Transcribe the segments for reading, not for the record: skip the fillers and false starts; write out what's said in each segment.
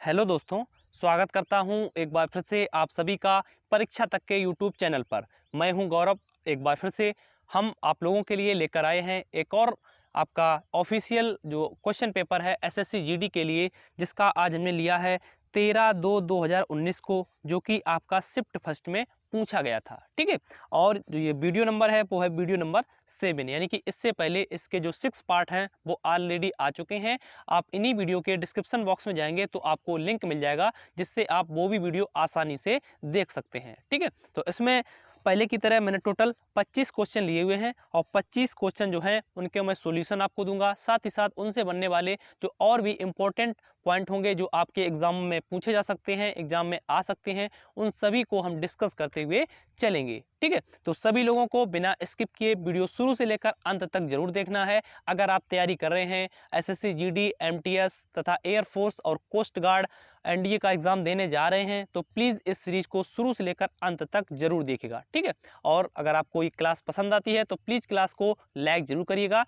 Hello दोस्तों, स्वागत करता हूं एक बार फिर से आप सभी का परीक्षा तक के यूट्यूब चैनल पर। मैं हूं गौरव। एक बार फिर से हम आप लोगों के लिए लेकर आए हैं एक और आपका ऑफिशियल जो क्वेश्चन पेपर है एसएससी जीडी के लिए, जिसका आज हमने लिया है 13/2/2019 को, जो कि आपका शिफ्ट फर्स्ट में पूछा गया था। ठीक है, और जो ये वीडियो नंबर है वो है वीडियो नंबर 7, यानी कि इससे पहले इसके जो 6 पार्ट हैं वो ऑलरेडी आ चुके हैं। आप इन्हीं वीडियो के डिस्क्रिप्शन बॉक्स में जाएंगे तो आपको लिंक मिल जाएगा, जिससे आप वो भी वीडियो आसानी से देख सकते हैं। ठीक है, तो इसमें पहले की तरह मैंने टोटल 25 क्वेश्चन लिए हुए हैं और 25 क्वेश्चन जो हैं उनके मैं सॉल्यूशन आपको दूंगा। साथ ही साथ उनसे बनने वाले जो और भी इम्पोर्टेंट पॉइंट होंगे जो आपके एग्जाम में पूछे जा सकते हैं, एग्जाम में आ सकते हैं, उन सभी को हम डिस्कस करते हुए चलेंगे। ठीक है, तो सभी लोगों को बिना स्किप किए वीडियो शुरू से लेकर अंत तक जरूर देखना है। अगर आप तैयारी कर रहे हैं एसएससी जीडी, एमटीएस तथा एयरफोर्स और कोस्ट गार्ड एनडीए का एग्जाम देने जा रहे हैं तो प्लीज़ इस सीरीज को शुरू से लेकर अंत तक जरूर देखिएगा। ठीक है, और अगर आपको ये क्लास पसंद आती है तो प्लीज़ क्लास को लाइक जरूर करिएगा।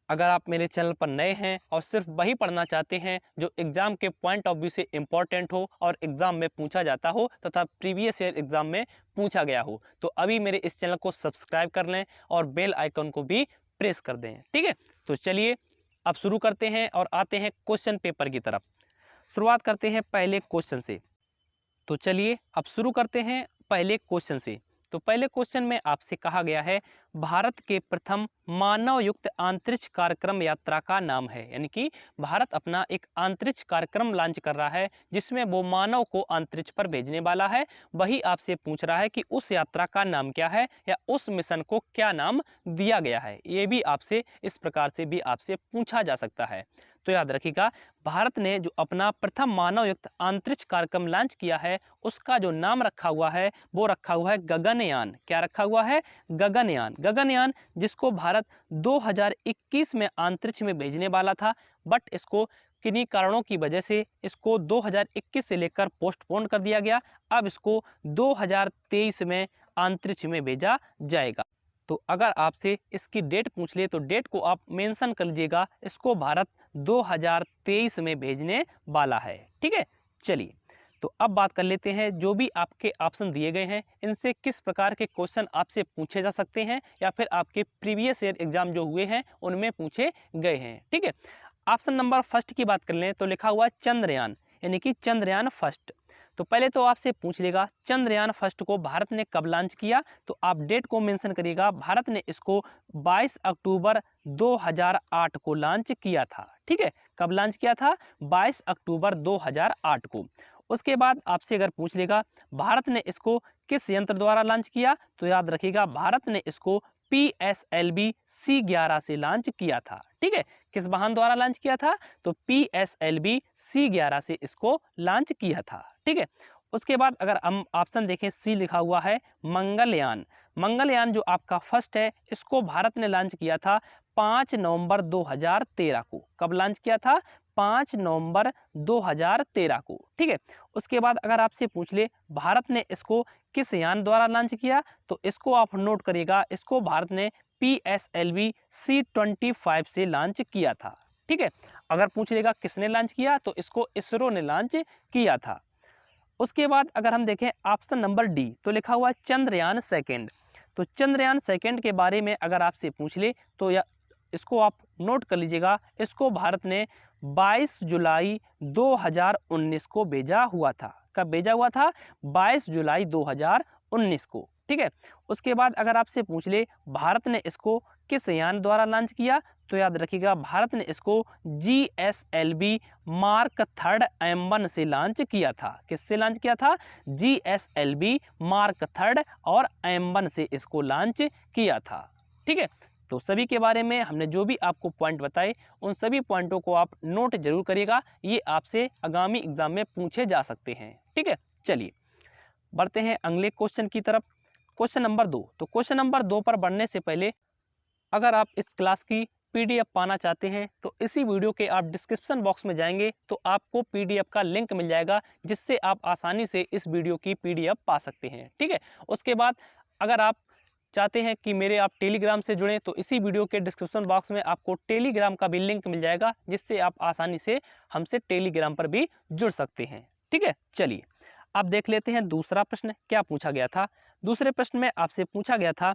अगर आप मेरे चैनल पर नए हैं और सिर्फ वही पढ़ना चाहते हैं जो एग्ज़ाम के पॉइंट ऑफ व्यू से इम्पॉर्टेंट हो और एग्ज़ाम में पूछा जाता हो तथा प्रीवियस ईयर एग्ज़ाम में पूछा गया हो, तो अभी मेरे इस चैनल को सब्सक्राइब कर लें और बेल आइकन को भी प्रेस कर दें। ठीक है, तो चलिए अब शुरू करते हैं और आते हैं क्वेश्चन पेपर की तरफ। शुरुआत करते हैं पहले क्वेश्चन से। तो चलिए अब शुरू करते हैं पहले क्वेश्चन से। तो पहले क्वेश्चन में आपसे कहा गया है भारत के प्रथम मानव युक्त अंतरिक्ष कार्यक्रम यात्रा का नाम है, यानी कि भारत अपना एक अंतरिक्ष कार्यक्रम लॉन्च कर रहा है जिसमें वो मानव को अंतरिक्ष पर भेजने वाला है। वही आपसे पूछ रहा है कि उस यात्रा का नाम क्या है या उस मिशन को क्या नाम दिया गया है। ये भी आपसे इस प्रकार से भी आपसे पूछा जा सकता है। तो याद रखिएगा, भारत ने जो अपना प्रथम मानव युक्त अंतरिक्ष कार्यक्रम लॉन्च किया है उसका जो नाम रखा हुआ है वो रखा हुआ है गगनयान। क्या रखा हुआ है? गगनयान। गगनयान जिसको भारत 2021 में अंतरिक्ष में भेजने वाला था, बट इसको किन्हीं कारणों की वजह से इसको 2021 से लेकर पोस्टपोन कर दिया गया। अब इसको 2023 में अंतरिक्ष में भेजा जाएगा। तो अगर आपसे इसकी डेट पूछ ले तो डेट को आप मेंशन कर लीजिएगा, इसको भारत 2023 में भेजने वाला है। ठीक है, चलिए तो अब बात कर लेते हैं जो भी आपके ऑप्शन दिए गए हैं इनसे किस प्रकार के क्वेश्चन आपसे पूछे जा सकते हैं या फिर आपके प्रीवियस ईयर एग्जाम जो हुए हैं उनमें पूछे गए हैं। ठीक है, ऑप्शन नंबर फर्स्ट की बात कर लें तो लिखा हुआ चंद्रयान, यानी कि चंद्रयान फर्स्ट। तो पहले तो आपसे पूछ लेगा चंद्रयान फर्स्ट को भारत ने कब लॉन्च किया, तो आप डेट को मेंशन करिएगा। भारत ने इसको 22 अक्टूबर 2008 को लॉन्च किया था। ठीक है, कब लॉन्च किया था? 22 अक्टूबर 2008 को। उसके बाद आपसे अगर पूछ लेगा भारत ने इसको किस यंत्र द्वारा लॉन्च किया, तो याद रखिएगा भारत ने इसको PSLV C11 से लॉन्च किया था। ठीक है, किस वाहन द्वारा लॉन्च किया था? तो PSLV C11 से इसको लॉन्च किया था। ठीक है, उसके बाद अगर हम ऑप्शन देखें सी लिखा हुआ है मंगलयान। मंगलयान जो आपका फर्स्ट है इसको भारत ने लॉन्च किया था 5 नवंबर 2013 को। कब लॉन्च किया था? 5 नवंबर 2013 को। ठीक है, उसके बाद अगर आपसे पूछ ले भारत ने इसको किस यान द्वारा लॉन्च किया, तो इसको आप नोट करिएगा, इसको भारत ने PSLV C25 से लॉन्च किया था। ठीक है, अगर पूछ लेगा किसने लॉन्च किया तो इसको इसरो ने लॉन्च किया था। उसके बाद अगर हम देखें ऑप्शन नंबर डी तो लिखा हुआ है चंद्रयान सेकेंड। तो चंद्रयान सेकेंड के बारे में अगर आपसे पूछ ले तो या इसको आप नोट कर लीजिएगा, इसको भारत ने 22 जुलाई 2019 को भेजा हुआ था। कब भेजा हुआ था? 22 जुलाई 2019 को। ठीक है, उसके बाद अगर आपसे पूछ ले भारत ने इसको किस यान द्वारा लॉन्च किया, तो याद रखिएगा भारत ने इसको GSLV मार्क 3 M1 से लॉन्च किया था। किससे लॉन्च किया था? GSLV मार्क 3 और M1 से इसको लॉन्च किया था। ठीक है, तो सभी के बारे में हमने जो भी आपको पॉइंट बताए उन सभी पॉइंटों को आप नोट जरूर करिएगा, ये आपसे आगामी एग्जाम में पूछे जा सकते हैं। ठीक है, चलिए बढ़ते हैं अगले क्वेश्चन की तरफ। Question number 2। तो क्वेश्चन नंबर 2 पर बढ़ने से पहले अगर आप इस क्लास की PDF पाना चाहते हैं तो इसी वीडियो के आप डिस्क्रिप्शन बॉक्स में जाएंगे तो आपको PDF का लिंक मिल जाएगा, जिससे आप आसानी से इस वीडियो की PDF पा सकते हैं। ठीक है, उसके बाद अगर आप चाहते हैं कि मेरे आप टेलीग्राम से जुड़ें तो इसी वीडियो के डिस्क्रिप्शन बॉक्स में आपको टेलीग्राम का भी लिंक मिल जाएगा, जिससे आप आसानी से हमसे टेलीग्राम पर भी जुड़ सकते हैं। ठीक है, चलिए अब देख लेते हैं दूसरा प्रश्न क्या पूछा गया था। दूसरे प्रश्न में आपसे पूछा गया था,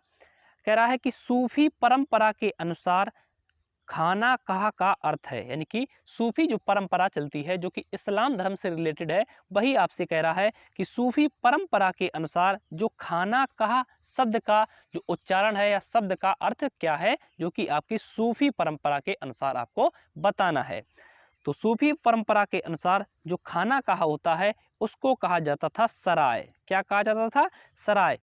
कह रहा है कि सूफी परंपरा के अनुसार खाना कहा का अर्थ है, यानी कि सूफी जो परंपरा चलती है जो कि इस्लाम धर्म से रिलेटेड है, वही आपसे कह रहा है कि सूफी परंपरा के अनुसार जो खाना कहा शब्द का जो उच्चारण है या शब्द का अर्थ क्या है, जो कि आपकी सूफी परंपरा के अनुसार आपको बताना है। तो सूफी परंपरा के अनुसार जो खाना कहा होता है उसको कहा जाता था सराय। क्या कहा जाता था? सराय।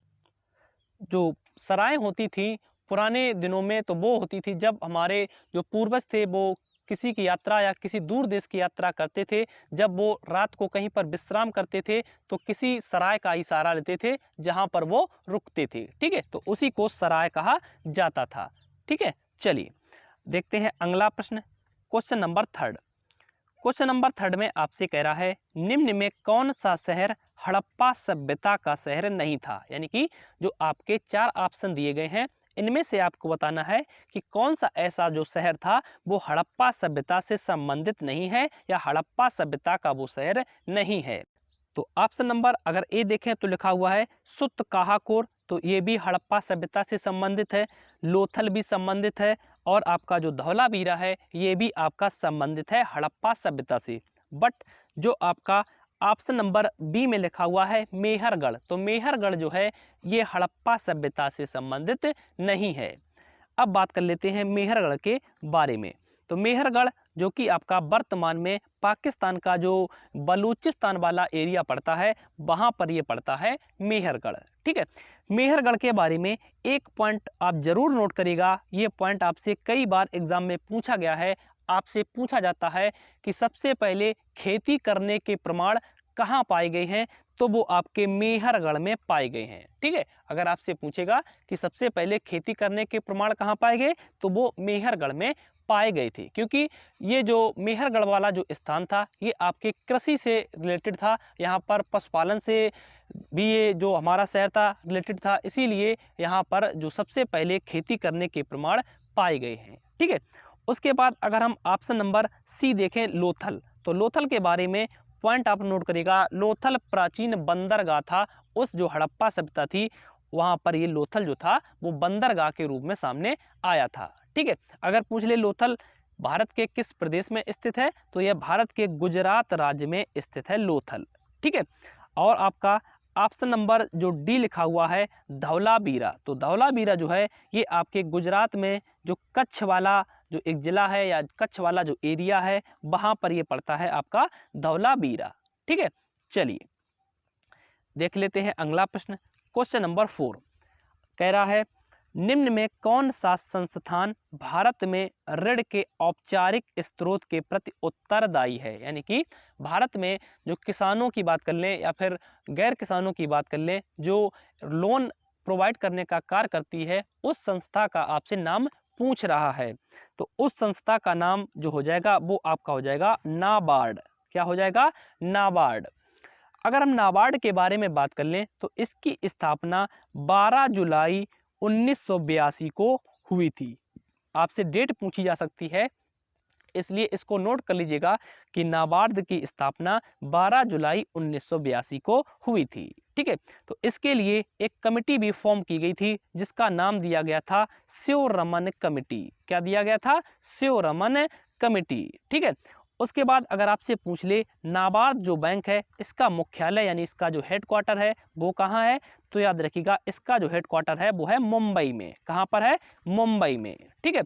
जो सराय होती थी पुराने दिनों में, तो वो होती थी जब हमारे जो पूर्वज थे वो किसी की यात्रा या किसी दूर देश की यात्रा करते थे, जब वो रात को कहीं पर विश्राम करते थे तो किसी सराय का ही सहारा लेते थे जहाँ पर वो रुकते थे। ठीक है, तो उसी को सराय कहा जाता था। ठीक है, चलिए देखते हैं अगला प्रश्न, question number third. Question number third में आपसे कह रहा है, निम्न में कौन सा शहर हड़प्पा सभ्यता का शहर नहीं था? यानी कि जो आपके 4 ऑप्शन दिए गए हैं इनमें से आपको बताना है कि कौन सा ऐसा जो शहर था वो हड़प्पा सभ्यता से संबंधित नहीं है या हड़प्पा सभ्यता का वो शहर नहीं है। तो ऑप्शन नंबर अगर ए देखें तो लिखा हुआ है सुतकाहाकोर, तो ये भी हड़प्पा सभ्यता से संबंधित है। लोथल भी संबंधित है और आपका जो धौलावीरा है ये भी आपका संबंधित है हड़प्पा सभ्यता से। बट जो आपका ऑप्शन नंबर बी में लिखा हुआ है मेहरगढ़, तो मेहरगढ़ जो है ये हड़प्पा सभ्यता से संबंधित नहीं है। अब बात कर लेते हैं मेहरगढ़ के बारे में। तो मेहरगढ़ जो कि आपका वर्तमान में पाकिस्तान का जो बलूचिस्तान वाला एरिया पड़ता है वहाँ पर ये पड़ता है मेहरगढ़। ठीक है, मेहरगढ़ के बारे में एक पॉइंट आप जरूर नोट करिएगा, ये पॉइंट आपसे कई बार एग्जाम में पूछा गया है। आपसे पूछा जाता है कि सबसे पहले खेती करने के प्रमाण कहाँ पाए गए हैं, तो वो आपके मेहरगढ़ में पाए गए हैं। ठीक है, अगर आपसे पूछेगा कि सबसे पहले खेती करने के प्रमाण कहाँ पाए गए, तो वो मेहरगढ़ में पाए गए थे, क्योंकि ये जो मेहरगढ़ वाला जो स्थान था ये आपके कृषि से रिलेटेड था। यहाँ पर पशुपालन से भी ये जो हमारा शहर था रिलेटेड था, इसीलिए यहाँ पर जो सबसे पहले खेती करने के प्रमाण पाए गए हैं। ठीक है, उसके बाद अगर हम ऑप्शन नंबर सी देखें लोथल, तो लोथल के बारे में पॉइंट आप नोट करिएगा, लोथल प्राचीन बंदरगाह था। उस जो हड़प्पा सभ्यता थी वहाँ पर ये लोथल जो था वो बंदरगाह के रूप में सामने आया था। ठीक है, अगर पूछ ले लोथल भारत के किस प्रदेश में स्थित है, तो यह भारत के गुजरात राज्य में स्थित है लोथल। ठीक है, और आपका ऑप्शन नंबर जो डी लिखा हुआ है धौलावीरा, तो धौलावीरा जो है ये आपके गुजरात में जो कच्छ वाला जो एक जिला है या कच्छ वाला जो एरिया है वहाँ पर ये पड़ता है आपका धौलावीरा। ठीक है, चलिए देख लेते हैं अगला प्रश्न, क्वेश्चन नंबर 4 कह रहा है, निम्न में कौन सा संस्थान भारत में ऋण के औपचारिक स्रोत के प्रति उत्तरदायी है? यानी कि भारत में जो किसानों की बात कर लें या फिर गैर किसानों की बात कर लें, जो लोन प्रोवाइड करने का कार्य करती है, उस संस्था का आपसे नाम पूछ रहा है। तो उस संस्था का नाम जो हो जाएगा वो आपका हो जाएगा नाबार्ड। क्या हो जाएगा? नाबार्ड। अगर हम नाबार्ड के बारे में बात कर लें तो इसकी स्थापना 12 जुलाई 1982 को हुई थी। आपसे डेट पूछी जा सकती है, इसलिए इसको नोट कर लीजिएगा कि नाबार्ड की स्थापना 12 जुलाई 1982 को हुई थी। ठीक है, तो इसके लिए एक कमेटी भी फॉर्म की गई थी जिसका नाम दिया गया था शिवरमन कमेटी। क्या दिया गया था? शिवरमन कमेटी। ठीक है, उसके बाद अगर आपसे पूछ ले नाबार्ड जो बैंक है इसका मुख्यालय यानी इसका जो हेडक्वार्टर है वो कहाँ है, तो याद रखिएगा इसका जो हेडक्वार्टर है वो है मुंबई में। कहाँ पर है? मुंबई में। ठीक है,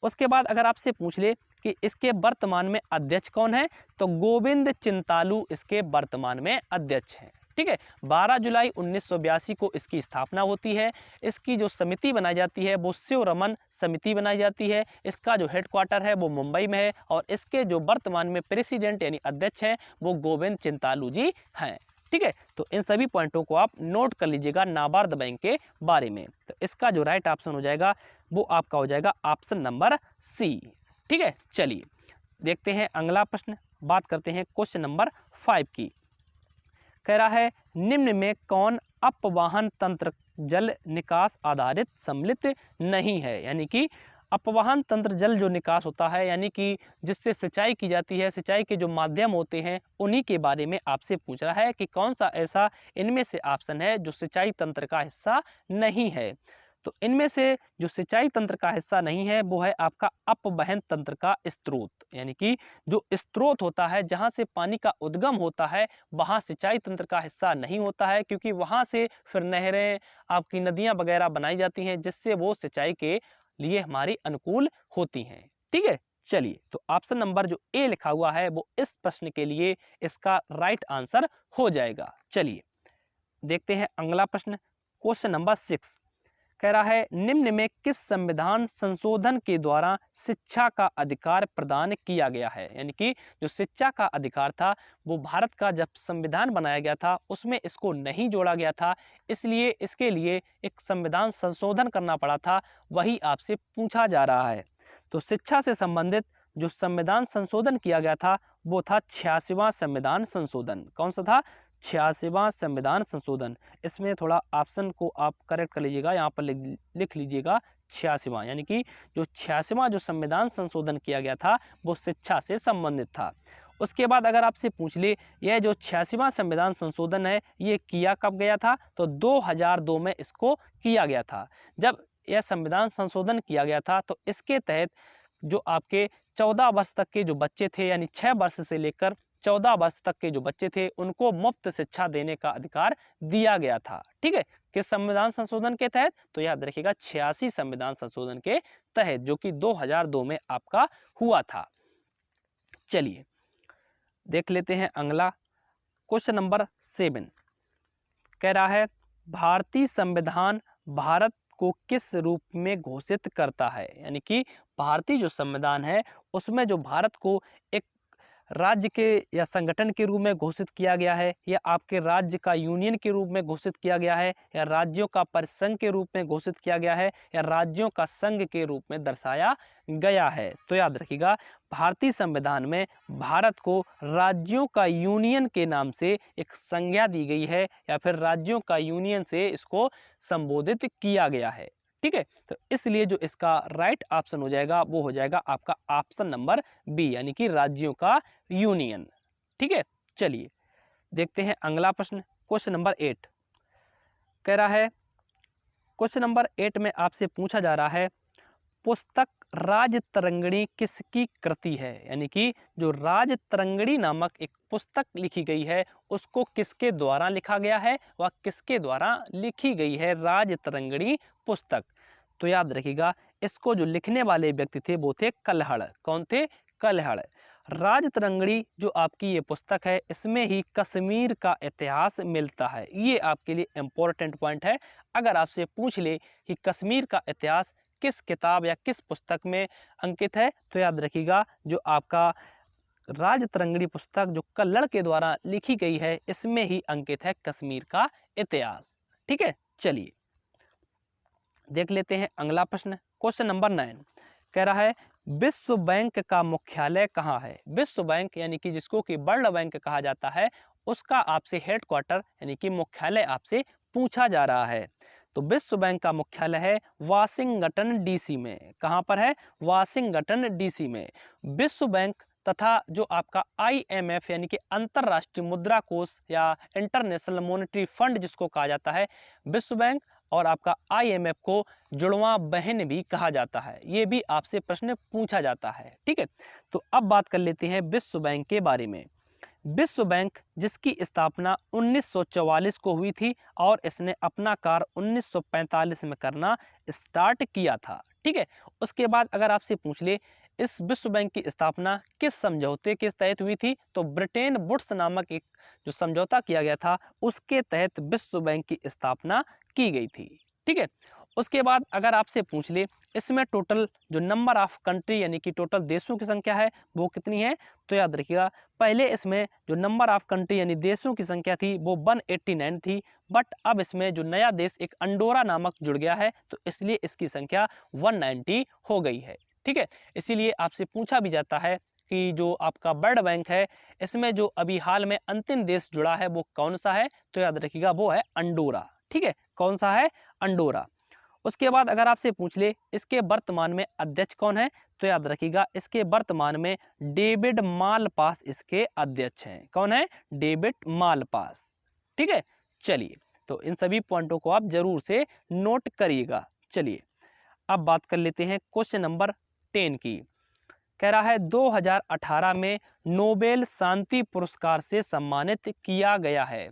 उसके बाद अगर आपसे पूछ ले कि इसके वर्तमान में अध्यक्ष कौन है, तो गोविंद चिंतालू इसके वर्तमान में अध्यक्ष हैं। ठीक है, 12 जुलाई 1982 को इसकी स्थापना होती है। इसकी जो समिति बनाई जाती है वो शिवरमन समिति बनाई जाती है। इसका जो हेडक्वार्टर है वो मुंबई में है और इसके जो वर्तमान में प्रेसिडेंट यानी अध्यक्ष हैं वो गोविंद चिंतालू जी हैं। ठीक है, तो इन सभी पॉइंटों को आप नोट कर लीजिएगा नाबार्ड बैंक के बारे में। तो इसका जो राइट ऑप्शन हो जाएगा वो आपका हो जाएगा ऑप्शन नंबर सी। ठीक है, चलिए देखते हैं अगला प्रश्न। बात करते हैं क्वेश्चन नंबर 5 की। कह रहा है, निम्न में कौन अपवाहन तंत्र जल निकास आधारित सम्मिलित नहीं है। यानी कि अपवाहन तंत्र जल जो निकास होता है, यानी कि जिससे सिंचाई की जाती है, सिंचाई के जो माध्यम होते हैं उन्हीं के बारे में आपसे पूछ रहा है कि कौन सा ऐसा इनमें से ऑप्शन है जो सिंचाई तंत्र का हिस्सा नहीं है। तो इनमें से जो सिंचाई तंत्र का हिस्सा नहीं है वो है आपका अपवहन तंत्र का स्रोत। यानी कि जो स्रोत होता है जहां से पानी का उद्गम होता है वहां सिंचाई तंत्र का हिस्सा नहीं होता है, क्योंकि वहां से फिर नहरें, आपकी नदियां वगैरह बनाई जाती हैं जिससे वो सिंचाई के लिए हमारी अनुकूल होती हैं। ठीक है, चलिए तो ऑप्शन नंबर जो ए लिखा हुआ है वो इस प्रश्न के लिए इसका राइट आंसर हो जाएगा। चलिए देखते हैं अगला प्रश्न, क्वेश्चन नंबर 6 कह रहा है निम्न में किस संविधान संशोधन के द्वारा शिक्षा का अधिकार प्रदान किया गया है। यानी कि जो शिक्षा का अधिकार था वो भारत का जब संविधान बनाया गया था उसमें इसको नहीं जोड़ा गया था, इसलिए इसके लिए एक संविधान संशोधन करना पड़ा था, वही आपसे पूछा जा रहा है। तो शिक्षा से संबंधित जो संविधान संशोधन किया गया था वो था 86वां संविधान संशोधन। कौन सा था? 86वां संविधान संशोधन। इसमें थोड़ा ऑप्शन को आप करेक्ट कर लीजिएगा, यहाँ पर लिख लीजिएगा 86वां। यानी कि जो 86वां जो संविधान संशोधन किया गया था वो शिक्षा से संबंधित था। उसके बाद अगर आपसे पूछ ले यह जो 86वां संविधान संशोधन है ये किया कब गया था, तो 2002 में इसको किया गया था। जब यह संविधान संशोधन किया गया था तो इसके तहत जो आपके 14 वर्ष तक के जो बच्चे थे, यानी 6 वर्ष से लेकर 14 वर्ष तक के जो बच्चे थे उनको मुफ्त शिक्षा देने का अधिकार दिया गया था। ठीक है, किस संविधान संशोधन के तहत? तो याद रखिएगा 86 संविधान संशोधन के तहत, जो कि 2002 में आपका हुआ था। चलिए देख लेते हैं अगला क्वेश्चन नंबर 7 कह रहा है भारतीय संविधान भारत को किस रूप में घोषित करता है। यानी कि भारतीय जो संविधान है उसमें जो भारत को एक राज्य के या संगठन के रूप में घोषित किया गया है, या आपके राज्य का यूनियन के रूप में घोषित किया गया है, या राज्यों का परिसंघ के रूप में घोषित किया गया है, या राज्यों का संघ के रूप में दर्शाया गया है। तो याद रखिएगा भारतीय संविधान में भारत को राज्यों का यूनियन के नाम से एक संज्ञा दी गई है, या फिर राज्यों का यूनियन से इसको संबोधित किया गया है। ठीक है, तो इसलिए जो इसका राइट ऑप्शन हो जाएगा वो हो जाएगा आपका ऑप्शन नंबर बी, यानी कि राज्यों का यूनियन। ठीक है, चलिए देखते हैं अगला प्रश्न, क्वेश्चन नंबर 8 कह रहा है क्वेश्चन नंबर 8 में आपसे पूछा जा रहा है पुस्तक राजतरंगिणी किसकी कृति है। यानी कि जो राजतरंगिणी नामक एक पुस्तक लिखी गई है उसको किसके द्वारा लिखा गया है, वह किसके द्वारा लिखी गई है राजतरंगिणी पुस्तक। तो याद रखिएगा इसको जो लिखने वाले व्यक्ति थे वो थे कल्हड़। कौन थे? कल्हड़। राजतरंगिणी जो आपकी ये पुस्तक है इसमें ही कश्मीर का इतिहास मिलता है। ये आपके लिए इम्पोर्टेंट पॉइंट है। अगर आपसे पूछ ले कि कश्मीर का इतिहास किस किताब या किस पुस्तक में अंकित है, तो याद रखिएगा जो आपका राजतरंगिणी पुस्तक जो कल्हड़ के द्वारा लिखी गई है इसमें ही अंकित है कश्मीर का इतिहास। ठीक है, चलिए देख लेते हैं अगला प्रश्न, क्वेश्चन नंबर 9 कह रहा है विश्व बैंक का मुख्यालय कहाँ है। विश्व बैंक यानी कि जिसको कि वर्ल्ड बैंक कहा जाता है उसका आपसे हेडक्वार्टर यानी कि मुख्यालय आपसे पूछा जा रहा है। तो विश्व बैंक का मुख्यालय है वाशिंगटन डीसी में। कहाँ पर है? वाशिंगटन डीसी में। विश्व बैंक तथा जो आपका IMF यानी कि अंतर्राष्ट्रीय मुद्रा कोष या इंटरनेशनल मॉनेटरी फंड जिसको कहा जाता है, विश्व बैंक और आपका IMF को जुड़वा बहन भी कहा जाता है। ये भी आपसे प्रश्न पूछा जाता है। ठीक है, तो अब बात कर लेते हैं विश्व बैंक के बारे में। विश्व बैंक जिसकी स्थापना 1944 को हुई थी और इसने अपना कार्य 1945 में करना स्टार्ट किया था। ठीक है, उसके बाद अगर आपसे पूछ ले इस विश्व बैंक की स्थापना किस समझौते के तहत हुई थी, तो ब्रिटेन वुड्स नामक एक जो समझौता किया गया था उसके तहत विश्व बैंक की स्थापना की गई थी। ठीक है, उसके बाद अगर आपसे पूछ ले इसमें टोटल जो नंबर ऑफ कंट्री यानी कि टोटल देशों की संख्या है वो कितनी है, तो याद रखिएगा पहले इसमें जो नंबर ऑफ कंट्री यानी देशों की संख्या थी वो 189 थी, बट अब इसमें जो नया देश एक अंडोरा नामक जुड़ गया है तो इसलिए इसकी संख्या 190 हो गई है। ठीक है, इसीलिए आपसे पूछा भी जाता है कि जो आपका वर्ल्ड बैंक है इसमें जो अभी हाल में अंतिम देश जुड़ा है वो कौन सा है, तो याद रखिएगा वो है अंडोरा। ठीक है, कौन सा है? अंडोरा। उसके बाद अगर आपसे पूछ ले इसके वर्तमान में अध्यक्ष कौन है, तो याद रखिएगा इसके वर्तमान में डेविड मालपास इसके अध्यक्ष हैं। कौन है? David Malpass. ठीक है, चलिए तो इन सभी पॉइंटों को आप जरूर से नोट करिएगा। चलिए अब बात कर लेते हैं क्वेश्चन नंबर 10 की। कह रहा है 2018 में नोबेल शांति पुरस्कार से सम्मानित किया गया है।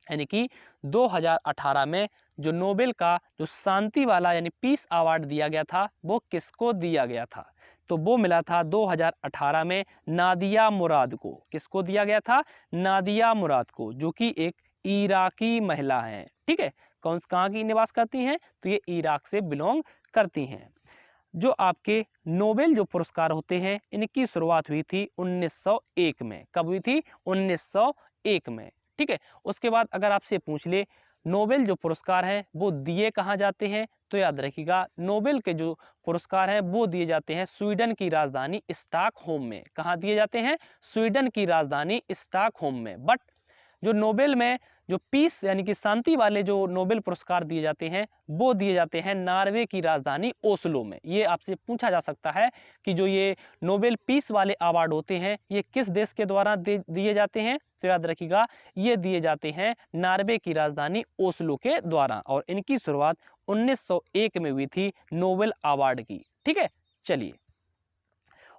यानी कि 2018 में जो नोबेल का जो शांति वाला यानी पीस अवार्ड दिया गया था वो किसको दिया गया था? तो वो मिला था 2018 में नादिया मुराद को। किसको दिया गया था? नादिया मुराद को, जो कि एक इराकी महिला है। ठीक है, कहाँ की निवास करती हैं? तो ये इराक से बिलोंग करती हैं। जो आपके नोबेल जो पुरस्कार होते हैं इनकी शुरुआत हुई थी 1901 में। कब हुई थी? 1901 में। ठीक है, उसके बाद अगर आपसे पूछ ले नोबेल जो पुरस्कार हैं वो दिए कहाँ जाते हैं, तो याद रखिएगा नोबेल के जो पुरस्कार हैं वो दिए जाते हैं स्वीडन की राजधानी स्टॉकहोम में। कहाँ दिए जाते हैं? स्वीडन की राजधानी स्टॉकहोम में। बट जो नोबेल में जो पीस यानी कि शांति वाले जो नोबेल पुरस्कार दिए जाते हैं वो दिए जाते हैं नॉर्वे की राजधानी ओस्लो में। ये आपसे पूछा जा सकता है कि जो ये नोबेल पीस वाले अवार्ड होते हैं ये किस देश के द्वारा दिए जाते हैं, तो याद रखिएगा ये दिए जाते हैं नॉर्वे की राजधानी ओस्लो के द्वारा, और इनकी शुरुआत 1901 में हुई थी नोबेल अवार्ड की। ठीक है, चलिए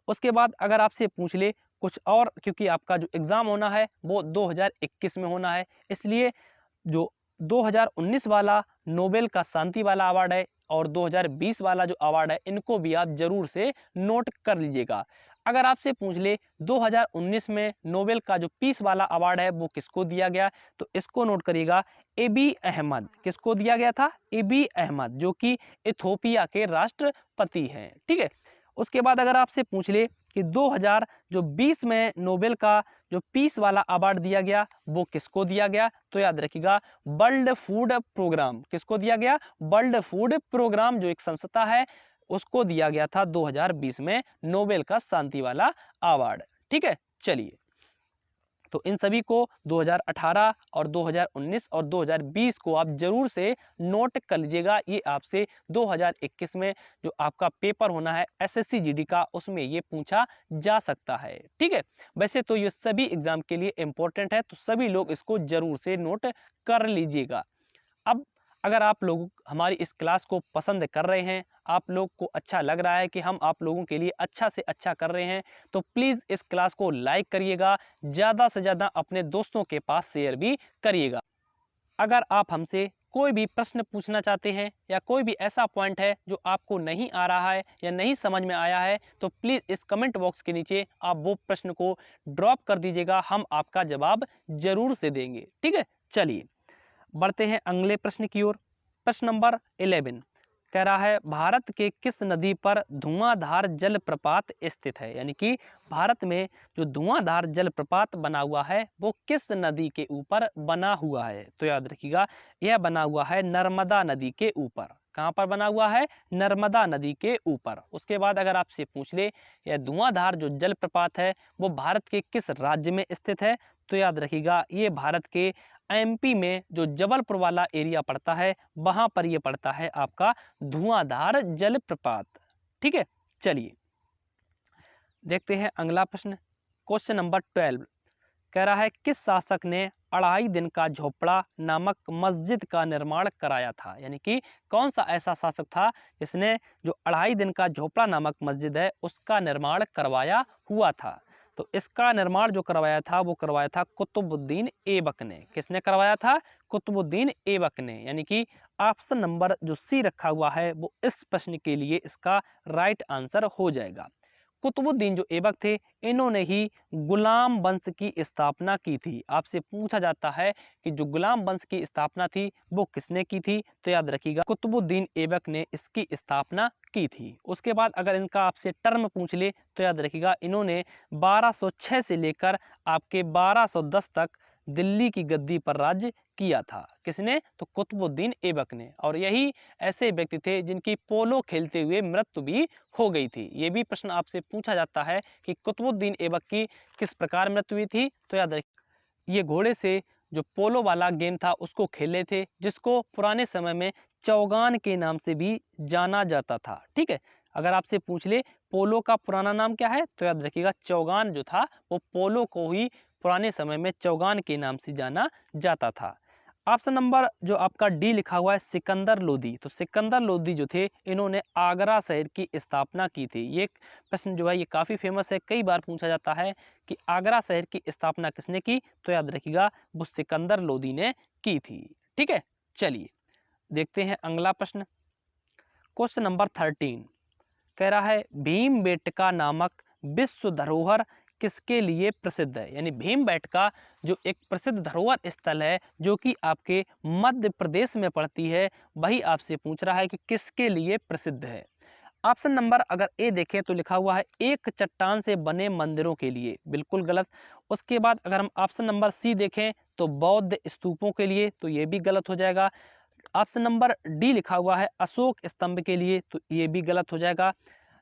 उसके बाद अगर आपसे पूछ ले कुछ और, क्योंकि आपका जो एग्ज़ाम होना है वो 2021 में होना है, इसलिए जो 2019 वाला नोबेल का शांति वाला अवार्ड है और 2020 वाला जो अवार्ड है इनको भी आप जरूर से नोट कर लीजिएगा। अगर आपसे पूछ ले 2019 में नोबेल का जो पीस वाला अवार्ड है वो किसको दिया गया, तो इसको नोट करिएगा, एबी अहमद। किसको दिया गया था? एबी अहमद, जो कि इथोपिया के राष्ट्रपति हैं। ठीक है, उसके बाद अगर आपसे पूछ ले कि 2020 में नोबेल का जो पीस वाला अवार्ड दिया गया वो किसको दिया गया, तो याद रखिएगा वर्ल्ड फूड प्रोग्राम। किसको दिया गया? वर्ल्ड फूड प्रोग्राम जो एक संस्था है उसको दिया गया था 2020 में नोबेल का शांति वाला अवार्ड। ठीक है, चलिए तो इन सभी को 2018 और 2019 और 2020 को आप जरूर से नोट कर लीजिएगा। ये आपसे 2021 में जो आपका पेपर होना है एसएससी जीडी का उसमें ये पूछा जा सकता है। ठीक है, वैसे तो ये सभी एग्जाम के लिए इम्पोर्टेंट है तो सभी लोग इसको जरूर से नोट कर लीजिएगा। अब अगर आप लोग हमारी इस क्लास को पसंद कर रहे हैं, आप लोग को अच्छा लग रहा है कि हम आप लोगों के लिए अच्छा से अच्छा कर रहे हैं, तो प्लीज़ इस क्लास को लाइक करिएगा, ज़्यादा से ज़्यादा अपने दोस्तों के पास शेयर भी करिएगा। अगर आप हमसे कोई भी प्रश्न पूछना चाहते हैं या कोई भी ऐसा पॉइंट है जो आपको नहीं आ रहा है या नहीं समझ में आया है, तो प्लीज़ इस कमेंट बॉक्स के नीचे आप वो प्रश्न को ड्रॉप कर दीजिएगा, हम आपका जवाब जरूर से देंगे। ठीक है, चलिए बढ़ते हैं अगले प्रश्न की ओर। प्रश्न नंबर 11 कह रहा है भारत के किस नदी पर धुआंधार जलप्रपात स्थित है? यानी कि भारत में जो धुआंधार जलप्रपात बना हुआ है वो किस नदी के ऊपर बना हुआ है? तो याद रखिएगा यह बना हुआ है नर्मदा नदी के ऊपर। कहाँ पर बना हुआ है? नर्मदा नदी के ऊपर। उसके बाद अगर आपसे पूछ ले यह धुआंधार जो जलप्रपात है वो भारत के किस राज्य में स्थित है? तो याद रखिएगा ये भारत के एमपी में जो जबलपुर वाला एरिया पड़ता है वहां पर ये पड़ता है आपका धुआंधार जलप्रपात। ठीक है, चलिए देखते हैं अगला प्रश्न। क्वेश्चन नंबर 12 कह रहा है किस शासक ने 2.5 दिन का झोपड़ा नामक मस्जिद का निर्माण कराया था? यानी कि कौन सा ऐसा शासक था जिसने जो 2.5 दिन का झोपड़ा नामक मस्जिद है उसका निर्माण करवाया हुआ था? तो इसका निर्माण जो करवाया था वो करवाया था कुतुबुद्दीन ऐबक ने। किसने करवाया था? कुतुबुद्दीन ऐबक ने। यानी कि ऑप्शन नंबर जो सी रखा हुआ है वो इस प्रश्न के लिए इसका राइट आंसर हो जाएगा। कुतुबुद्दीन जो ऐबक थे इन्होंने ही गुलाम वंश की स्थापना की थी। आपसे पूछा जाता है कि जो गुलाम वंश की स्थापना थी वो किसने की थी? तो याद रखिएगा कुतुबुद्दीन ऐबक ने इसकी स्थापना की थी। उसके बाद अगर इनका आपसे टर्म पूछ ले तो याद रखिएगा इन्होंने 1206 से लेकर आपके 1210 तक दिल्ली की गद्दी पर राज्य किया था। किसने? तो कुतुबुद्दीन ऐबक ने। और यही ऐसे व्यक्ति थे जिनकी पोलो खेलते हुए मृत्यु भी हो गई थी। ये भी प्रश्न आपसे पूछा जाता है कि कुतुबुद्दीन ऐबक की किस प्रकार मृत्यु हुई थी? तो याद रखिए ये घोड़े से जो पोलो वाला गेम था उसको खेले थे, जिसको पुराने समय में चौगान के नाम से भी जाना जाता था। ठीक है, अगर आपसे पूछ ले पोलो का पुराना नाम क्या है तो याद रखिएगा चौगान जो था वो पोलो को ही पुराने समय में चौगान के नाम से जाना जाता था। ऑप्शन नंबर जो आपका डी लिखा हुआ है सिकंदर लोदी, तो सिकंदर लोदी जो थे इन्होंने आगरा शहर की स्थापना की थी। ये प्रश्न जो है ये काफ़ी फेमस है, कई बार पूछा जाता है कि आगरा शहर की स्थापना किसने की, तो याद रखिएगा वो सिकंदर लोदी ने की थी। ठीक है, चलिए देखते हैं अगला प्रश्न। क्वेश्चन नंबर 13 कह रहा है भीमबेटका नामक विश्व धरोहर किसके लिए प्रसिद्ध है। यानी भीमबेटका जो एक प्रसिद्ध धरोहर स्थल है जो कि आपके मध्य प्रदेश में पड़ती है, वही आपसे पूछ रहा है कि किसके लिए प्रसिद्ध है। ऑप्शन नंबर अगर ए देखें तो लिखा हुआ है एक चट्टान से बने मंदिरों के लिए, बिल्कुल गलत। उसके बाद अगर हम ऑप्शन नंबर सी देखें तो बौद्ध स्तूपों के लिए, तो ये भी गलत हो जाएगा। ऑप्शन नंबर डी लिखा हुआ है अशोक स्तंभ के लिए, तो ये भी गलत हो जाएगा।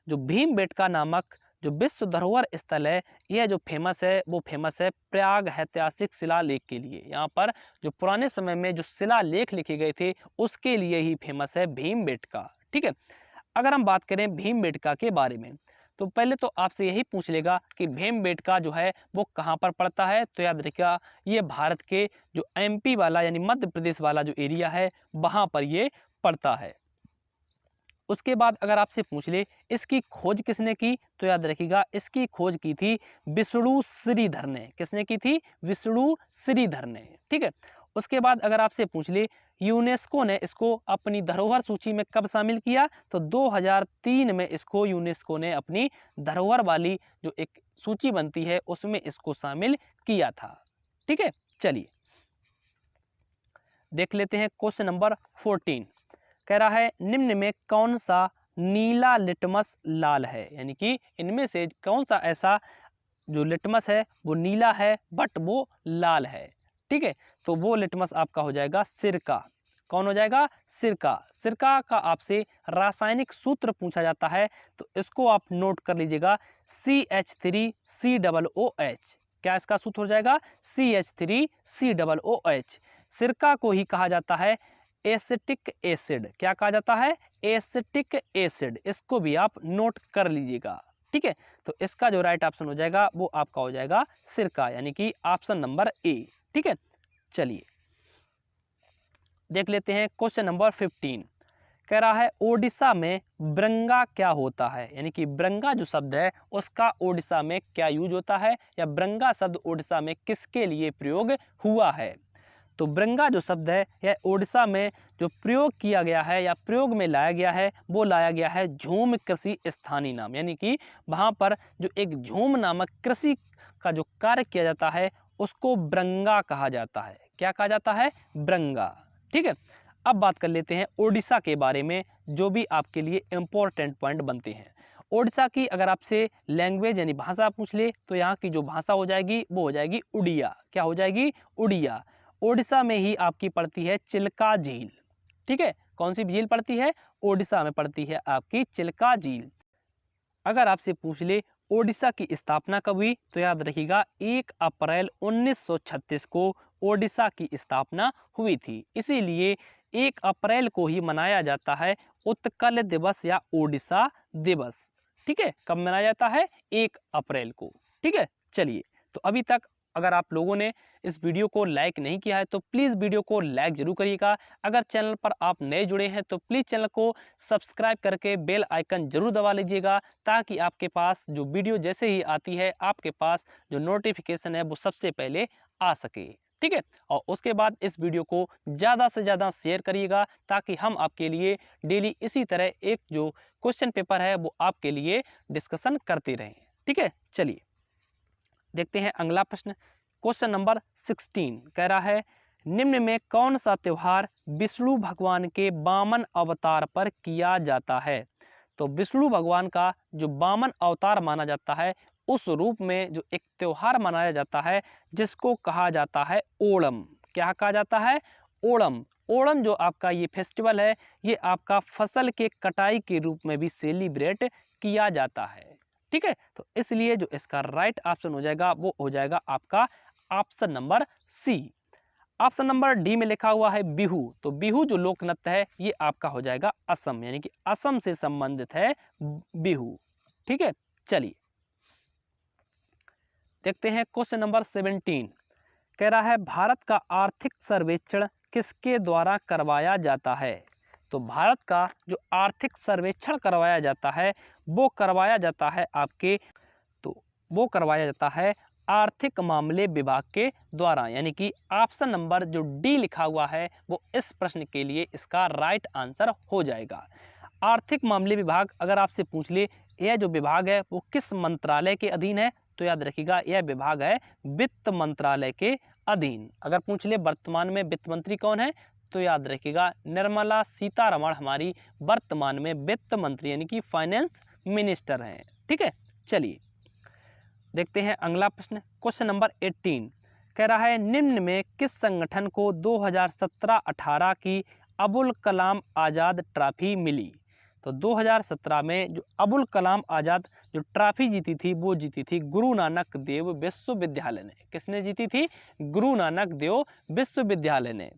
जो भीमबेटका नामक जो विश्व धरोहर स्थल है यह जो फेमस है वो फेमस है प्रयाग ऐतिहासिक शिलालेख के लिए। यहाँ पर जो पुराने समय में जो शिलालेख लिखे गए थे उसके लिए ही फेमस है भीमबेटका। ठीक है, अगर हम बात करें भीमबेटका के बारे में तो पहले तो आपसे यही पूछ लेगा कि भीमबेटका जो है वो कहाँ पर पड़ता है, तो याद रखिएगा ये भारत के जो एमपी वाला यानी मध्य प्रदेश वाला जो एरिया है वहाँ पर ये पड़ता है। उसके बाद अगर आपसे पूछ ले इसकी खोज किसने की, तो याद रखिएगा इसकी खोज की थी विष्णु श्रीधर ने। किसने की थी? विष्णु श्रीधर ने। ठीक है, उसके बाद अगर आपसे पूछ ले यूनेस्को ने इसको अपनी धरोहर सूची में कब शामिल किया, तो 2003 में इसको यूनेस्को ने अपनी धरोहर वाली जो एक सूची बनती है उसमें इसको शामिल किया था। ठीक है, चलिए देख लेते हैं क्वेश्चन नंबर 14 कह रहा है निम्न में कौन सा नीला लिटमस लाल है। यानी कि इनमें से कौन सा ऐसा जो लिटमस है वो नीला है बट वो लाल है। ठीक है, तो वो लिटमस आपका हो जाएगा सिरका। कौन हो जाएगा? सिरका। सिरका का आपसे रासायनिक सूत्र पूछा जाता है तो इसको आप नोट कर लीजिएगा CH3COOH। क्या इसका सूत्र हो जाएगा? CH3COOH। सिरका को ही कहा जाता है एसिटिक एसिड। क्या कहा जाता है? Acetic acid. इसको भी आप नोट कर लीजिएगा। ठीक है, तो इसका जो राइट ऑप्शन हो जाएगा वो आपका हो जाएगा सिरका, यानी कि ऑप्शन नंबर ए। ठीक है, चलिए देख लेते हैं क्वेश्चन नंबर 15 कह रहा है ओडिशा में ब्रंगा क्या होता है। यानी कि ब्रंगा जो शब्द है उसका ओडिशा में क्या यूज होता है, या ब्रंगा शब्द ओडिशा में किसके लिए प्रयोग हुआ है। तो ब्रंगा जो शब्द है यह ओडिशा में जो प्रयोग किया गया है या प्रयोग में लाया गया है वो लाया गया है झूम कृषि स्थानीय नाम। यानी कि वहाँ पर जो एक झूम नामक कृषि का जो कार्य किया जाता है उसको ब्रंगा कहा जाता है। क्या कहा जाता है? ब्रंगा। ठीक है, अब बात कर लेते हैं ओडिशा के बारे में जो भी आपके लिए इम्पोर्टेंट पॉइंट बनते हैं। ओडिशा की अगर आपसे लैंग्वेज यानी भाषा पूछ ले तो यहाँ की जो भाषा हो जाएगी वो हो जाएगी उड़िया। क्या हो जाएगी? उड़िया। ओडिशा में ही आपकी पड़ती है चिल्का झील। ठीक है, कौन सी झील पड़ती है? ओडिशा में पड़ती है आपकी चिल्का झील। अगर आपसे पूछ ले ओडिशा की स्थापना कब हुई तो याद रखिएगा 1 अप्रैल 1936 को ओडिशा की स्थापना हुई थी। इसीलिए 1 अप्रैल को ही मनाया जाता है उत्कल दिवस या ओडिशा दिवस। ठीक है, कब मनाया जाता है? 1 अप्रैल को। ठीक है, चलिए तो अभी तक अगर आप लोगों ने इस वीडियो को लाइक नहीं किया है तो प्लीज़ वीडियो को लाइक जरूर करिएगा। अगर चैनल पर आप नए जुड़े हैं तो प्लीज़ चैनल को सब्सक्राइब करके बेल आइकन जरूर दबा लीजिएगा ताकि आपके पास जो वीडियो जैसे ही आती है आपके पास जो नोटिफिकेशन है वो सबसे पहले आ सके। ठीक है, और उसके बाद इस वीडियो को ज़्यादा से ज़्यादा शेयर करिएगा ताकि हम आपके लिए डेली इसी तरह एक जो क्वेश्चन पेपर है वो आपके लिए डिस्कशन करते रहें। ठीक है, चलिए देखते हैं अगला प्रश्न। क्वेश्चन नंबर 16 कह रहा है निम्न में कौन सा त्योहार विष्णु भगवान के वामन अवतार पर किया जाता है। तो विष्णु भगवान का जो वामन अवतार माना जाता है उस रूप में जो एक त्योहार मनाया जाता है जिसको कहा जाता है ओणम। क्या कहा जाता है? ओणम। ओणम जो आपका ये फेस्टिवल है ये आपका फसल के कटाई के रूप में भी सेलिब्रेट किया जाता है। ठीक है, तो इसलिए जो इसका राइट ऑप्शन हो जाएगा वो हो जाएगा आपका option number C. Option number D में लिखा हुआ है बिहू, तो बिहू जो लोक नृत्य है ये आपका हो जाएगा असम, यानी कि असम से संबंधित है बिहू। ठीक है, चलिए देखते हैं क्वेश्चन नंबर 17। कह रहा है भारत का आर्थिक सर्वेक्षण किसके द्वारा करवाया जाता है। तो भारत का जो आर्थिक सर्वेक्षण करवाया जाता है वो करवाया जाता है आपके, तो वो करवाया जाता है आर्थिक मामले विभाग के द्वारा, यानी कि ऑप्शन नंबर जो डी लिखा हुआ है वो इस प्रश्न के लिए इसका राइट आंसर हो जाएगा। आर्थिक मामले विभाग अगर आपसे पूछ ले यह जो विभाग है वो किस मंत्रालय के अधीन है, तो याद रखिएगा यह विभाग है वित्त मंत्रालय के अधीन। अगर पूछ ले वर्तमान में वित्त मंत्री कौन है, तो याद रखिएगा निर्मला सीतारमण हमारी वर्तमान में वित्त मंत्री यानी कि फाइनेंस मिनिस्टर हैं। ठीक है, चलिए देखते हैं अगला प्रश्न, क्वेश्चन नंबर 18। कह रहा है निम्न में किस संगठन को 2017-18 की अबुल कलाम आज़ाद ट्रॉफी मिली। तो 2017 में जो अबुल कलाम आज़ाद जो ट्रॉफी जीती थी वो जीती थी गुरु नानक देव विश्वविद्यालय ने। किसने जीती थी? गुरु नानक देव विश्वविद्यालय ने।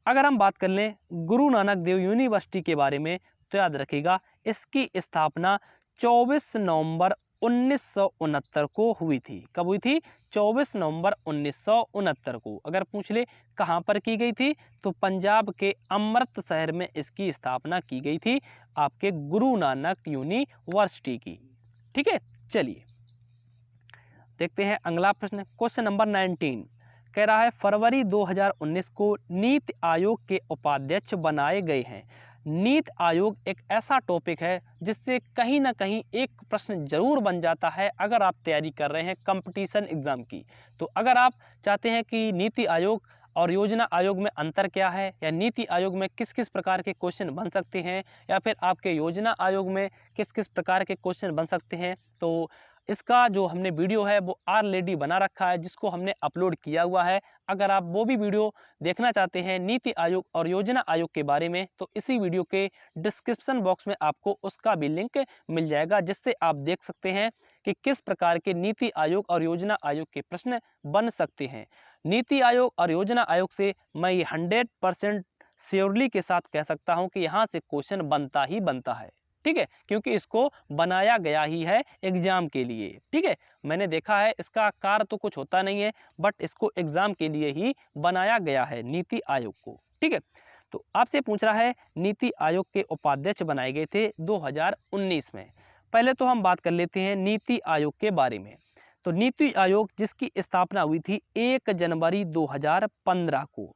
अगर हम बात कर लें गुरु नानक देव यूनिवर्सिटी के बारे में, तो याद रखिएगा इसकी स्थापना 24 नवंबर 1969 को हुई थी। कब हुई थी? 24 नवंबर 1969 को। अगर पूछ ले कहाँ पर की गई थी, तो पंजाब के अमृतसर में इसकी स्थापना की गई थी आपके गुरु नानक यूनिवर्सिटी की। ठीक है, चलिए देखते हैं अगला प्रश्न, क्वेश्चन नंबर 19। कह रहा है फरवरी 2019 को नीति आयोग के उपाध्यक्ष बनाए गए हैं। नीति आयोग एक ऐसा टॉपिक है जिससे कहीं ना कहीं एक प्रश्न जरूर बन जाता है अगर आप तैयारी कर रहे हैं कंपटीशन एग्जाम की। तो अगर आप चाहते हैं कि नीति आयोग और योजना आयोग में अंतर क्या है, या नीति आयोग में किस किस प्रकार के क्वेश्चन बन सकते हैं, या फिर आपके योजना आयोग में किस किस प्रकार के क्वेश्चन बन सकते हैं, तो इसका जो हमने वीडियो है वो ऑलरेडी बना रखा है जिसको हमने अपलोड किया हुआ है। अगर आप वो भी वीडियो देखना चाहते हैं नीति आयोग और योजना आयोग के बारे में, तो इसी वीडियो के डिस्क्रिप्शन बॉक्स में आपको उसका भी लिंक मिल जाएगा, जिससे आप देख सकते हैं कि किस प्रकार के नीति आयोग और योजना आयोग के प्रश्न बन सकते हैं। नीति आयोग और योजना आयोग से मैं ये 100% श्योरली के साथ कह सकता हूँ कि यहाँ से क्वेश्चन बनता ही बनता है। ठीक है, क्योंकि इसको बनाया गया ही है एग्जाम के लिए। ठीक है, मैंने देखा है इसका आकार तो कुछ होता नहीं है, बट इसको एग्जाम के लिए ही बनाया गया है नीति आयोग को। ठीक है, तो आपसे पूछ रहा है नीति आयोग के उपाध्यक्ष बनाए गए थे 2019 में। पहले तो हम बात कर लेते हैं नीति आयोग के बारे में। तो नीति आयोग जिसकी स्थापना हुई थी 1 जनवरी 2015 को।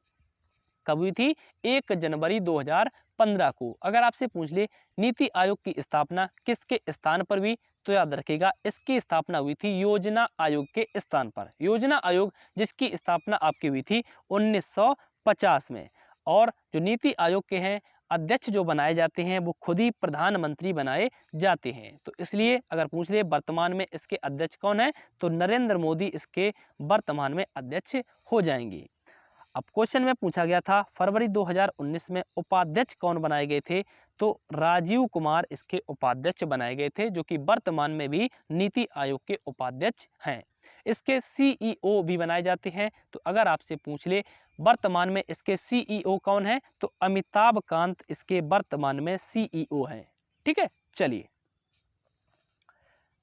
कब हुई थी? 1 जनवरी 2015 को। अगर आपसे पूछ ले नीति आयोग की स्थापना किसके स्थान पर हुई, तो याद रखिएगा इसकी स्थापना हुई थी योजना आयोग के स्थान पर। योजना आयोग जिसकी स्थापना आपकी हुई थी 1950 में। और जो नीति आयोग के हैं अध्यक्ष जो बनाए जाते हैं वो खुद ही प्रधानमंत्री बनाए जाते हैं। तो इसलिए अगर पूछ ले वर्तमान में इसके अध्यक्ष कौन है, तो नरेंद्र मोदी इसके वर्तमान में अध्यक्ष हो जाएंगे। अब क्वेश्चन में पूछा गया था फरवरी 2019 में उपाध्यक्ष कौन बनाए गए थे, तो राजीव कुमार इसके उपाध्यक्ष बनाए गए थे, जो कि वर्तमान में भी नीति आयोग के उपाध्यक्ष हैं। इसके सीईओ भी बनाए जाते हैं। तो अगर आपसे पूछ ले वर्तमान में इसके सीईओ कौन है, तो अमिताभ कांत इसके वर्तमान में सीईओ हैं। ठीक है, चलिए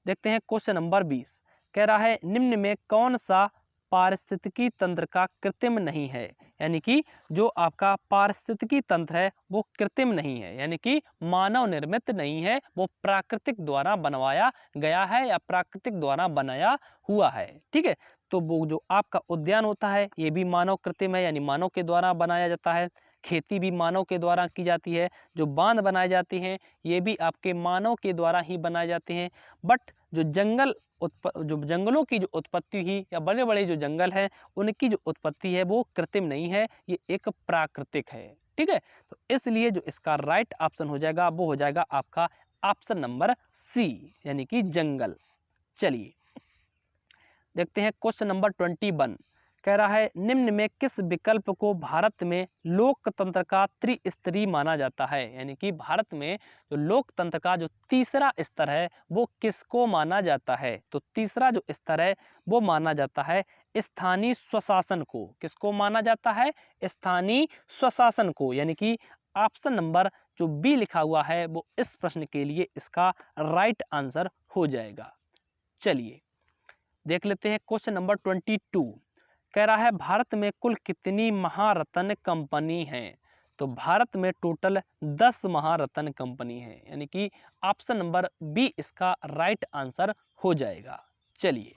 देखते हैं क्वेश्चन नंबर 20। कह रहा है निम्न में कौन सा पारिस्थितिकी तंत्र का कृत्रिम नहीं है, यानी कि जो आपका पारिस्थितिकी तंत्र है वो कृत्रिम नहीं है, यानी कि मानव निर्मित नहीं है, वो प्राकृतिक द्वारा बनवाया गया है या प्राकृतिक द्वारा बनाया हुआ है। ठीक है, तो वो जो आपका उद्यान होता है ये भी मानव कृत्रिम है, यानी मानव के द्वारा बनाया जाता है। खेती भी मानव के द्वारा की जाती है। जो बांध बनाए जाते हैं ये भी आपके मानव के द्वारा ही बनाए जाते हैं। बट जो जंगलों की जो उत्पत्ति हुई या बड़े बड़े जो जंगल हैं उनकी जो उत्पत्ति है वो कृत्रिम नहीं है, ये एक प्राकृतिक है। ठीक है, तो इसलिए जो इसका राइट ऑप्शन हो जाएगा वो हो जाएगा आपका ऑप्शन नंबर सी, यानी कि जंगल। चलिए देखते हैं क्वेश्चन नंबर 21। कह रहा है निम्न में किस विकल्प को भारत में लोकतंत्र का त्रिस्तरीय माना जाता है, यानी कि भारत में जो लोकतंत्र का जो तीसरा स्तर है वो किसको माना जाता है। तो तीसरा जो स्तर है वो माना जाता है स्थानीय स्वशासन को, किसको माना जाता है? स्थानीय स्वशासन को, यानी कि ऑप्शन नंबर जो बी लिखा हुआ है वो इस प्रश्न के लिए इसका राइट आंसर हो जाएगा। चलिए देख लेते हैं क्वेश्चन नंबर 22। कह रहा है भारत में कुल कितनी महारत्न कंपनी हैं? तो भारत में टोटल 10 महारत्न कंपनी है, यानी कि ऑप्शन नंबर बी इसका राइट आंसर हो जाएगा। चलिए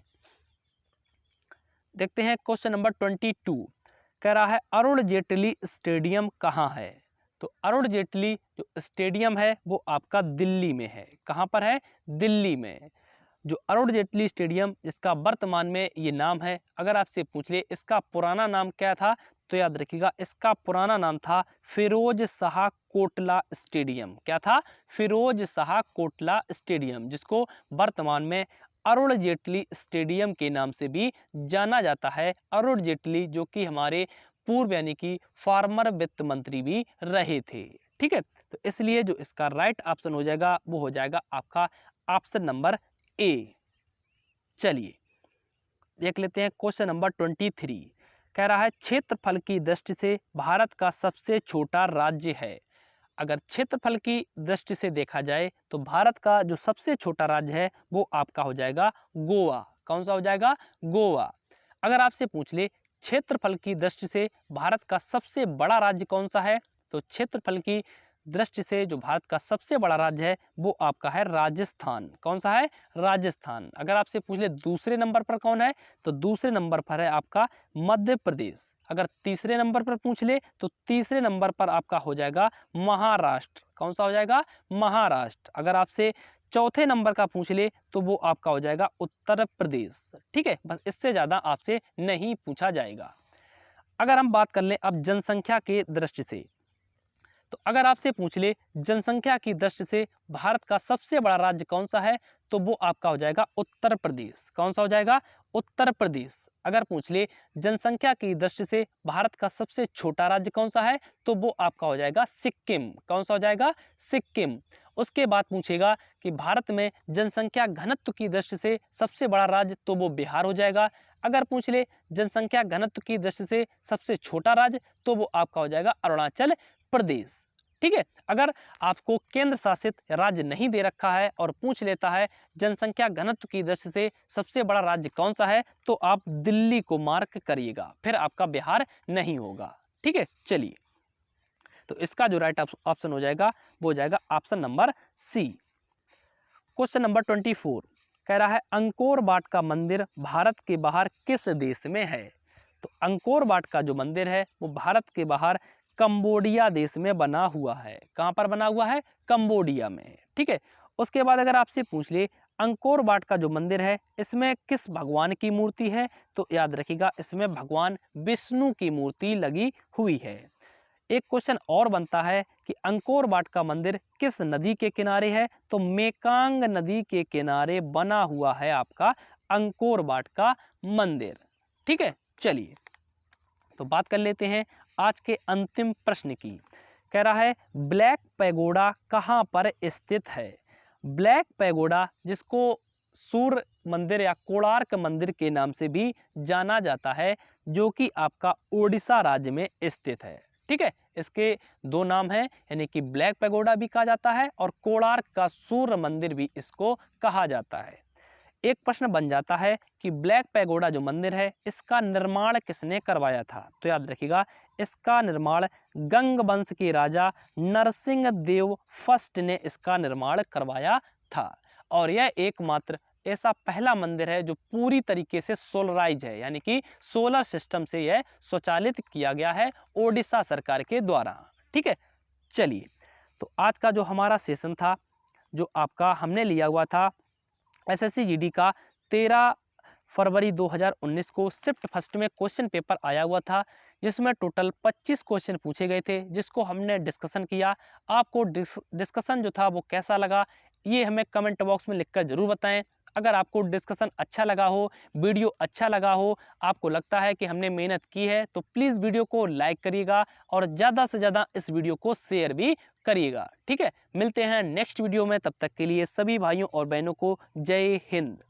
देखते हैं क्वेश्चन नंबर 22। कह रहा है अरुण जेटली स्टेडियम कहाँ है? तो अरुण जेटली जो स्टेडियम है वो आपका दिल्ली में है। कहाँ पर है? दिल्ली में। जो अरुण जेटली स्टेडियम जिसका वर्तमान में ये नाम है, अगर आपसे पूछ ले इसका पुराना नाम क्या था, तो याद रखिएगा इसका पुराना नाम था फिरोज शाह कोटला स्टेडियम। क्या था? फिरोज शाह कोटला स्टेडियम, जिसको वर्तमान में अरुण जेटली स्टेडियम के नाम से भी जाना जाता है। अरुण जेटली जो कि हमारे पूर्व यानी कि फार्मर वित्त मंत्री भी रहे थे। ठीक है, तो इसलिए जो इसका राइट ऑप्शन हो जाएगा वो हो जाएगा आपका ऑप्शन नंबर ए। चलिए देख लेते हैं क्वेश्चन नंबर 23। कह रहा है क्षेत्रफल की दृष्टि से भारत का सबसे छोटा राज्य है। अगर क्षेत्रफल की दृष्टि से देखा जाए तो भारत का जो सबसे छोटा राज्य है वो आपका हो जाएगा गोवा। कौन सा हो जाएगा? गोवा। अगर आपसे पूछ ले क्षेत्रफल की दृष्टि से भारत का सबसे बड़ा राज्य कौन सा है, तो क्षेत्रफल की दृष्टि से जो भारत का सबसे बड़ा राज्य है वो आपका है राजस्थान। कौन सा है? राजस्थान। अगर आपसे पूछ ले दूसरे नंबर पर कौन है, तो दूसरे नंबर पर है आपका मध्य प्रदेश। अगर तीसरे नंबर पर पूछ ले तो तीसरे नंबर पर आपका हो जाएगा महाराष्ट्र। कौन सा हो जाएगा? महाराष्ट्र। अगर आपसे चौथे नंबर का पूछ ले तो वो आपका हो जाएगा उत्तर प्रदेश। ठीक है, बस इससे ज़्यादा आपसे नहीं पूछा जाएगा। अगर हम बात कर लें अब जनसंख्या के दृष्टि से, तो अगर आपसे पूछ ले जनसंख्या की दृष्टि से भारत का सबसे बड़ा राज्य कौन सा है, तो वो आपका हो जाएगा उत्तर प्रदेश। कौन सा हो जाएगा? उत्तर प्रदेश। अगर पूछ ले जनसंख्या की दृष्टि से भारत का सबसे छोटा राज्य कौन सा है, तो वो आपका हो जाएगा सिक्किम। कौन सा हो जाएगा? सिक्किम। उसके बाद पूछेगा कि भारत में जनसंख्या घनत्व की दृष्टि से सबसे बड़ा राज्य, तो वो बिहार हो जाएगा। अगर पूछ ले जनसंख्या घनत्व की दृष्टि से सबसे छोटा राज्य, तो वो आपका हो जाएगा अरुणाचल प्रदेश। ठीक है, अगर आपको केंद्र शासित राज्य नहीं दे रखा है और पूछ लेता है जनसंख्या घनत्व की दृष्टि से सबसे बड़ा राज्य कौन सा है, तो आप दिल्ली को मार्क करिएगा, फिर आपका बिहार नहीं होगा। ठीक है, चलिए तो इसका जो राइट ऑप्शन हो जाएगा वो हो जाएगा option number C. Question number 24 कह रहा है अंकोर वाट का मंदिर भारत के बाहर किस देश में है? तो अंकोर वाट का जो मंदिर है वो भारत के बाहर कंबोडिया देश में बना हुआ है। कहाँ पर बना हुआ है? कंबोडिया में। ठीक है, उसके बाद अगर आपसे पूछ ले अंकोर वाट का जो मंदिर है इसमें किस भगवान की मूर्ति है, तो याद रखिएगा इसमें भगवान विष्णु की मूर्ति लगी हुई है। एक क्वेश्चन और बनता है कि अंकोर वाट का मंदिर किस नदी के किनारे है, तो मेकांग नदी के किनारे बना हुआ है आपका अंकोर वाट का मंदिर। ठीक है, चलिए तो बात कर लेते हैं आज के अंतिम प्रश्न की। कह रहा है ब्लैक पैगोडा कहाँ पर स्थित है? ब्लैक पैगोडा जिसको सूर्य मंदिर या कोणार्क मंदिर के नाम से भी जाना जाता है, जो कि आपका ओडिशा राज्य में स्थित है। ठीक है, इसके दो नाम हैं, यानी कि ब्लैक पैगोडा भी कहा जाता है और कोणार्क का सूर्य मंदिर भी इसको कहा जाता है। एक प्रश्न बन जाता है कि ब्लैक पैगोडा जो मंदिर है इसका निर्माण किसने करवाया था? तो याद रखिएगा इसका निर्माण गंग वंश के राजा नरसिंह देव फर्स्ट ने इसका निर्माण करवाया था। और यह एकमात्र ऐसा पहला मंदिर है जो पूरी तरीके से सोलराइज है, यानी कि सोलर सिस्टम से यह स्वचालित किया गया है ओडिशा सरकार के द्वारा। ठीक है, चलिए तो आज का जो हमारा सेशन था, जो आपका हमने लिया हुआ था एसएससी जीडी का 13 फरवरी 2019 को शिफ्ट फर्स्ट में क्वेश्चन पेपर आया हुआ था, जिसमें टोटल 25 क्वेश्चन पूछे गए थे, जिसको हमने डिस्कशन किया। आपको डिस्कशन जो था वो कैसा लगा ये हमें कमेंट बॉक्स में लिखकर ज़रूर बताएं। अगर आपको डिस्कशन अच्छा लगा हो, वीडियो अच्छा लगा हो, आपको लगता है कि हमने मेहनत की है, तो प्लीज़ वीडियो को लाइक करिएगा और ज़्यादा से ज़्यादा इस वीडियो को शेयर भी करिएगा। ठीक है, मिलते हैं नेक्स्ट वीडियो में, तब तक के लिए सभी भाइयों और बहनों को जय हिंद।